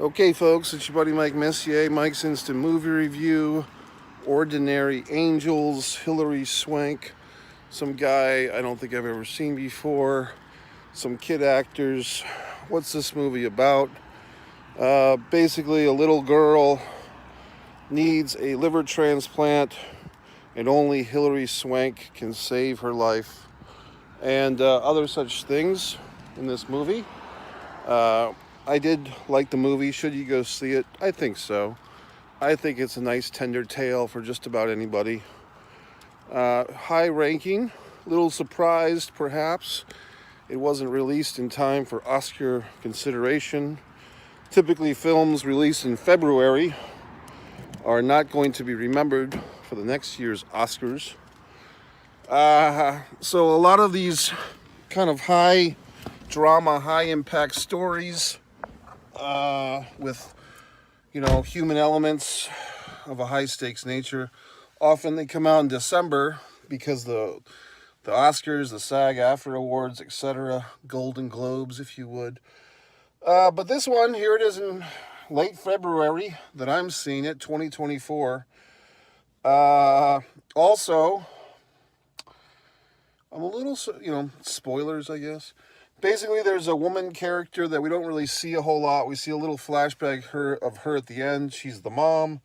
Okay, folks, it's your buddy Mike Messier. Mike's Instant Movie Review. Ordinary Angels. Hilary Swank. Some guy I don't think I've ever seen before. Some kid actors. What's this movie about? Basically, a little girl needs a liver transplant, and only Hilary Swank can save her life. And other such things in this movie. Uh, I did like the movie. Should you go see it? I think so. I think it's a nice tender tale for just about anybody. High ranking, little surprised perhaps. It wasn't released in time for Oscar consideration. Typically, films released in February are not going to be remembered for the next year's Oscars. So, a lot of these kind of high drama, high impact stories with, human elements of a high stakes nature. Often they come out in December because the Oscars, the SAG-AFTRA Awards, etc., Golden Globes, if you would. But this one, here it is in late February that I'm seeing it, 2024. Also, I'm a little, spoilers, I guess. Basically, there's a woman character that we don't really see a whole lot. We see a little flashback of her at the end. She's the mom.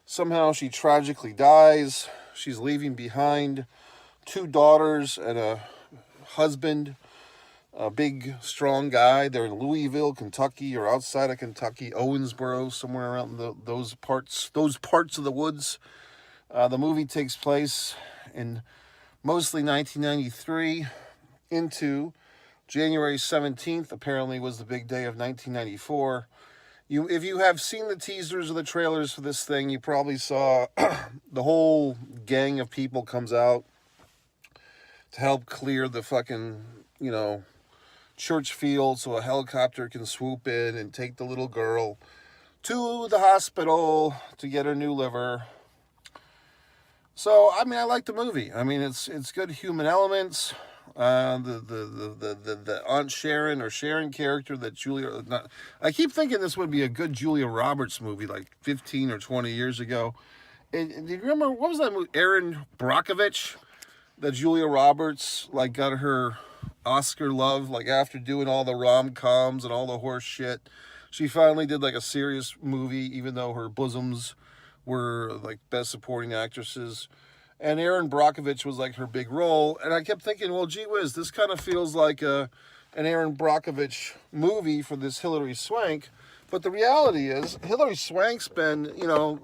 Somehow she tragically dies. She's leaving behind two daughters and a husband, a big, strong guy. They're in Louisville, Kentucky, or outside of Kentucky, Owensboro, somewhere around those parts of the woods. The movie takes place in mostly 1993 into January 17th, apparently, was the big day of 1994. If you have seen the teasers or the trailers for this thing, you probably saw the whole gang of people comes out to help clear the fucking, church field so a helicopter can swoop in and take the little girl to the hospital to get her new liver. So, I like the movie. It's good human elements. The Aunt Sharon or Sharon character that Julia. I keep thinking this would be a good Julia Roberts movie, like 15 or 20 years ago. And do you remember what was that movie? Erin Brockovich, that Julia Roberts got her Oscar love after doing all the rom-coms and all the horse shit. She finally did a serious movie, even though her bosoms were best supporting actresses. And Erin Brockovich was her big role. And I kept thinking, well, gee whiz, this kind of feels like an Erin Brockovich movie for this Hilary Swank. But the reality is, Hilary Swank's been,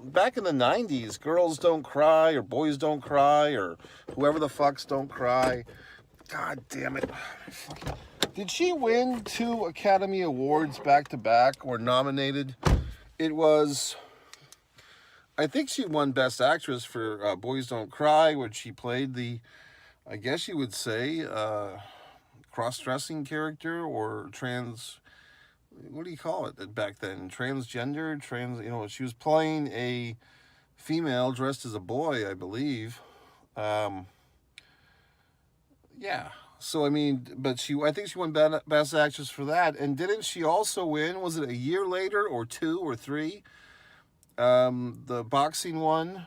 back in the 90s, Girls Don't Cry or Boys Don't Cry or whoever the fucks don't cry. God damn it. Did she win 2 Academy Awards back to back or nominated? It was, I think she won Best Actress for Boys Don't Cry, when she played the, I guess you would say, cross-dressing character or trans, what do you call it back then? Transgender? She was playing a female dressed as a boy, I believe. Yeah. So but I think she won Best Actress for that, and didn't she also win? Was it a year later, or 2 or 3? The boxing one,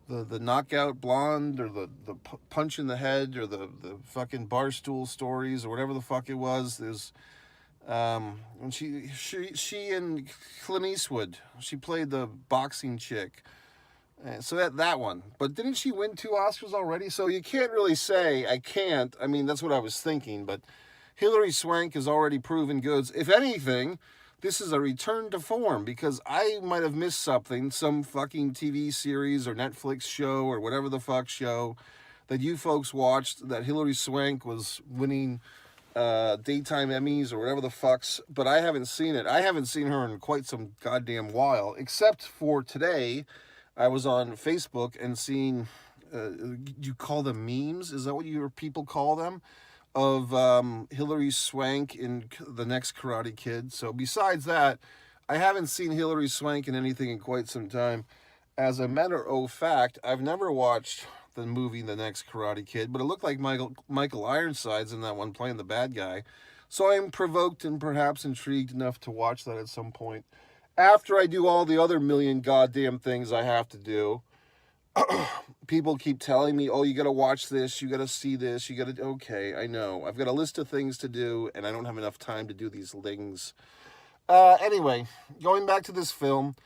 the knockout blonde, or the punch in the head, or the fucking Barstool Stories, or whatever the fuck it was. There's and she and Clint Eastwood. She played the boxing chick. So that one. But didn't she win 2 Oscars already? So you can't really say, I can't. That's what I was thinking. But Hilary Swank has already proven goods. If anything, this is a return to form, because I might have missed something, some fucking TV series or Netflix show or whatever the fuck show that you folks watched, that Hilary Swank was winning daytime Emmys or whatever the fucks, but I haven't seen it. I haven't seen her in quite some goddamn while, except for today. I was on Facebook and seeing, you call them memes? Is that what your people call them? Of Hilary Swank in the next Karate Kid. So besides that, I haven't seen Hilary Swank in anything in quite some time. As a matter of fact, I've never watched the movie The Next Karate Kid, but it looked like Michael Ironside's in that one playing the bad guy. So I'm provoked and perhaps intrigued enough to watch that at some point. After I do all the other million goddamn things I have to do, people keep telling me, oh, you gotta watch this, you gotta see this, you gotta. Okay, I know. I've got a list of things to do, and I don't have enough time to do these things. Anyway, going back to this film,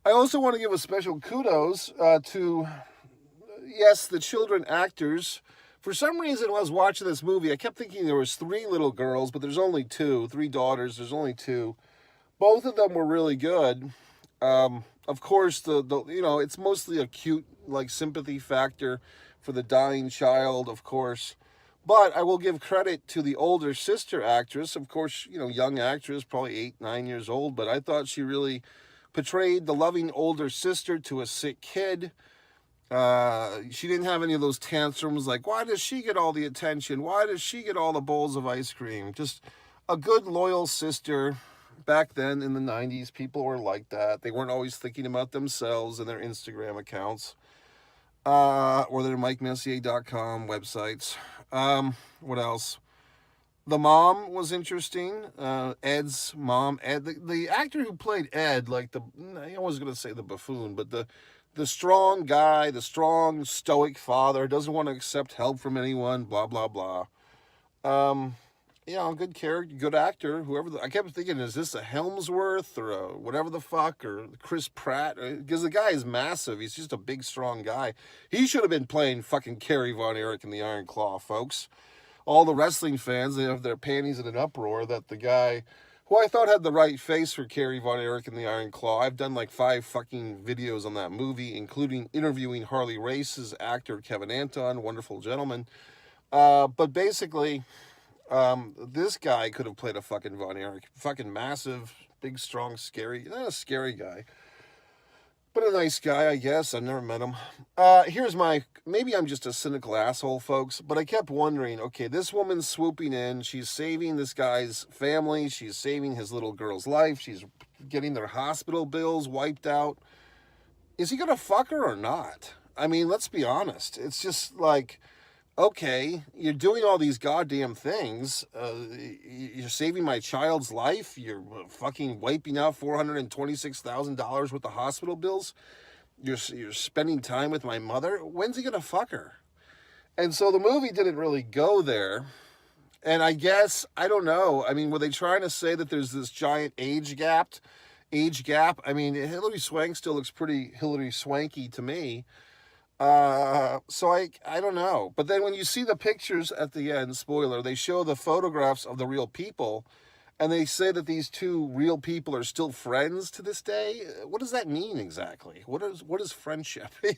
I also want to give a special kudos to, yes, the children actors. For some reason, when I was watching this movie, I kept thinking there was 3 little girls, but there's only 2. 3 daughters, there's only 2. Both of them were really good. Of course, the it's mostly a cute, like, sympathy factor for the dying child, of course. But I will give credit to the older sister actress. Of course, young actress, probably 8, 9 years old, but I thought she really portrayed the loving older sister to a sick kid. She didn't have any of those tantrums like, why does she get all the attention? Why does she get all the bowls of ice cream? Just a good, loyal sister. Back then in the 90s, people were like that. They weren't always thinking about themselves and their Instagram accounts or their MikeMessier.com websites. What else? The mom was interesting. Ed's mom. Ed, the actor who played Ed, like I was going to say the buffoon, but the strong guy, the strong, stoic father, doesn't want to accept help from anyone, blah, blah, blah. Good character, good actor, whoever. I kept thinking, is this a Helmsworth or a whatever the fuck, or Chris Pratt? Because the guy is massive. He's just a big, strong guy. He should have been playing fucking Kerry Von Erich in the Iron Claw, folks. All the wrestling fans, they have their panties in an uproar that the guy, who I thought had the right face for Kerry Von Erich in the Iron Claw. I've done like 5 fucking videos on that movie, including interviewing Harley Race's actor Kevin Anton, wonderful gentleman. But basically, this guy could have played a fucking Von Erich. Fucking massive, big, strong, scary, not a scary guy, but a nice guy, I guess. I've never met him. Maybe I'm just a cynical asshole, folks, but I kept wondering, okay, this woman's swooping in, she's saving this guy's family, she's saving his little girl's life, she's getting their hospital bills wiped out. Is he gonna fuck her or not? I mean, let's be honest. It's just like, okay, you're doing all these goddamn things. You're saving my child's life. You're fucking wiping out $426,000 worth of hospital bills. You're spending time with my mother. When's he gonna fuck her? And so the movie didn't really go there. And I guess, I don't know. I mean, were they trying to say that there's this giant age gap? I mean, Hilary Swank still looks pretty Hilary Swanky to me. So I don't know. But then when you see the pictures at the end, spoiler, they show the photographs of the real people, and they say that these 2 real people are still friends to this day. What does that mean exactly? What is friendship? I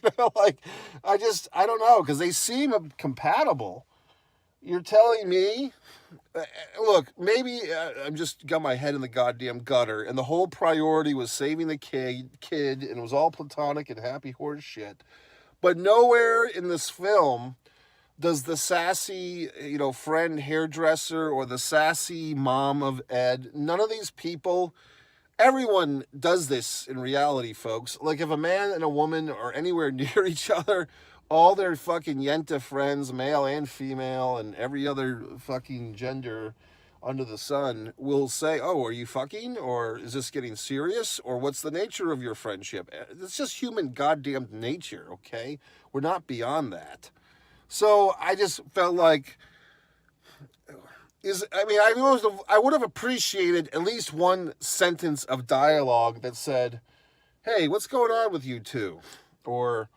don't know, because they seem compatible. You're telling me, look, maybe I'm just got my head in the goddamn gutter, and the whole priority was saving the kid, and it was all platonic and happy horse shit. But nowhere in this film does the sassy, friend hairdresser or the sassy mom of Ed, none of these people, everyone does this in reality, folks. Like, if a man and a woman are anywhere near each other, all their fucking yenta friends, male and female, and every other fucking gender under the sun will say, oh, are you fucking? Or is this getting serious? Or what's the nature of your friendship? It's just human goddamn nature, okay? We're not beyond that. So I just felt like, I would have appreciated at least one sentence of dialogue that said, hey, what's going on with you 2? Or,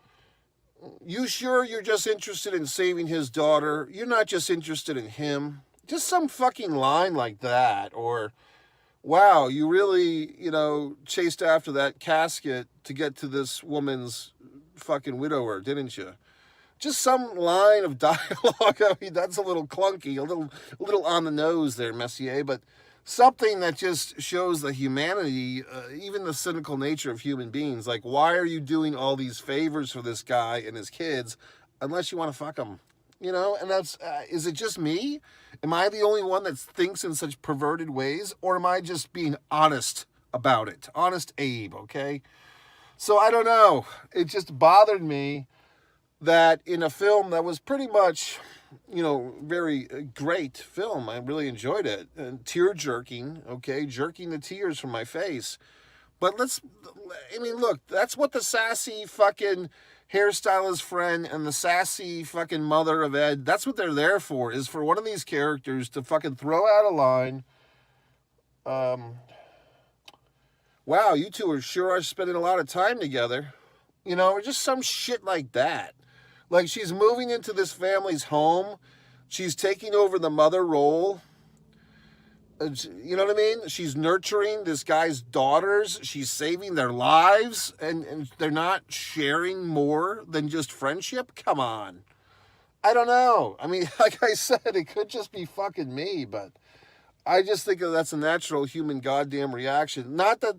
you sure you're just interested in saving his daughter? You're not just interested in him? Just some fucking line like that. Or, wow, you really, chased after that casket to get to this woman's fucking widower, didn't you? Just some line of dialogue. I mean, that's a little clunky, a little on the nose there, Messier, but something that just shows the humanity, even the cynical nature of human beings. Like, why are you doing all these favors for this guy and his kids unless you want to fuck them? And that's, is it just me? Am I the only one that thinks in such perverted ways? Or am I just being honest about it? Honest Abe, okay? So I don't know. It just bothered me that in a film that was pretty much very great film. I really enjoyed it. And tear jerking, okay, jerking the tears from my face. But look, that's what the sassy fucking hairstylist friend and the sassy fucking mother of Ed, that's what they're there for, is for one of these characters to fucking throw out a line. Wow, you two are spending a lot of time together. Or just some shit like that. Like, she's moving into this family's home. She's taking over the mother role. You know what I mean? She's nurturing this guy's daughters. She's saving their lives. And they're not sharing more than just friendship? Come on. I don't know. I mean, like I said, it could just be fucking me, but I just think that's a natural human goddamn reaction. Not that,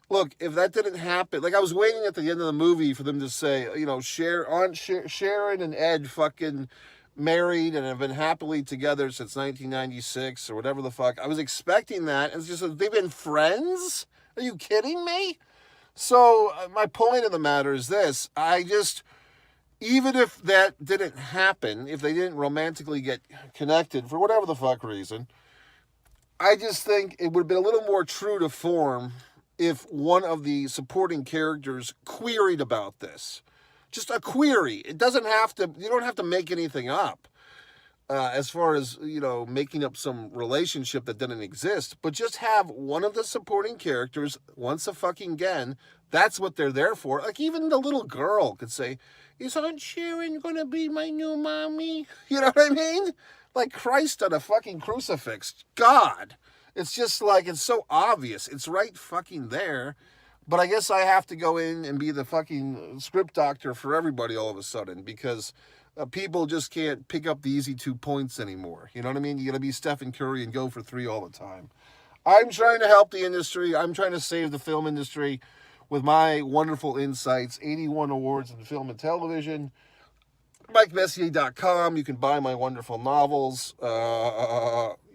look, if that didn't happen, like I was waiting at the end of the movie for them to say, Sharon and Ed fucking married and have been happily together since 1996 or whatever the fuck. I was expecting that. It's just, they've been friends? Are you kidding me? So my point of the matter is this. Even if that didn't happen, if they didn't romantically get connected for whatever the fuck reason, I just think it would have been a little more true to form if one of the supporting characters queried about this. Just a query. You don't have to make anything up as far as, making up some relationship that didn't exist, but just have one of the supporting characters, once a fucking again, that's what they're there for. Like, even the little girl could say, is Aunt Sharon gonna be my new mommy? You know what I mean? Like Christ on a fucking crucifix. God. It's just like, it's so obvious. It's right fucking there. But I guess I have to go in and be the fucking script doctor for everybody all of a sudden, because people just can't pick up the easy 2 points anymore. You know what I mean? You gotta be Stephen Curry and go for 3 all the time. I'm trying to help the industry. I'm trying to save the film industry with my wonderful insights. 81 awards in film and television. MikeMessier.com. You can buy my wonderful novels.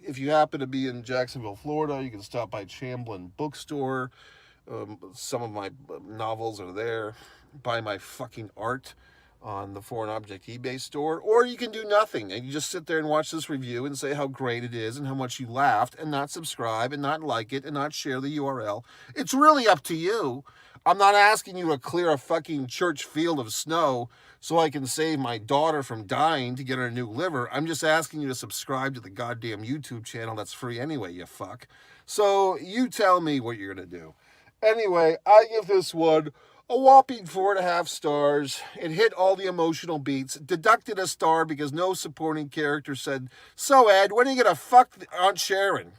If you happen to be in Jacksonville, Florida, you can stop by Chamblin Bookstore. Some of my novels are there. Buy my fucking art on the Foreign Object eBay store. Or you can do nothing and you just sit there and watch this review and say how great it is and how much you laughed, and not subscribe and not like it and not share the URL. It's really up to you. I'm not asking you to clear a fucking church field of snow so I can save my daughter from dying to get her a new liver. I'm just asking you to subscribe to the goddamn YouTube channel that's free anyway, you fuck. So you tell me what you're going to do. Anyway, I give this one a whopping 4.5 stars. It hit all the emotional beats. Deducted a star because no supporting character said, so Ed, when are you going to fuck Aunt Sharon?